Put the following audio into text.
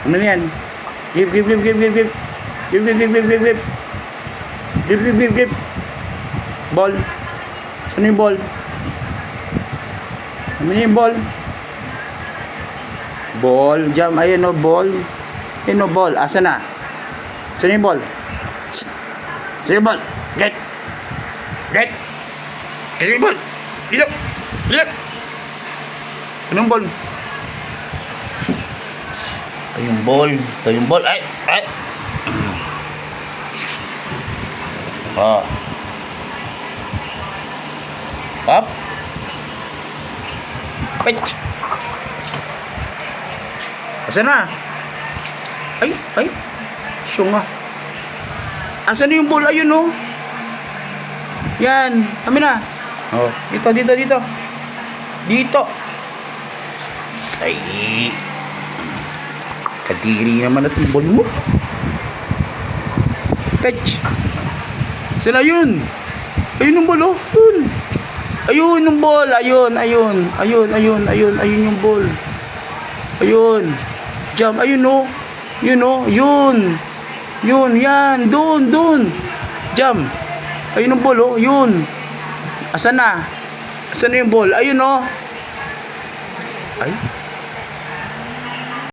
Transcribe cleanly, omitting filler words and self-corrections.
Ano yan? Give. Give. Ball. Saan yung ball? Ano yung ball? Ball. Jam. Ayun o, ball. Ayun o, ball. Asa na? Saan yung ball? Saan yung ball? Get. Get yung ball. Dito. Anong ball? Ito yung ball. Ito yung ball. Ay. Oh. Up. Pitch. Asa na? Ay. Siyo nga. Asa na yung ball? Ayun oh. Yan. Kami na. Oh. Dito. Ay. Kadiri naman at yung ball mo. Pitch. Saan na yun? Ayun yung ball oh. Yun. Ayun yung ball. Ayun yung ball. Ayun. Jump. Ayun oh. Yun oh. Yun. Yan. Doon. Jump. Ayun yung ball oh. Yun. Asan na? Asan na yung ball? Ayun oh. Ay.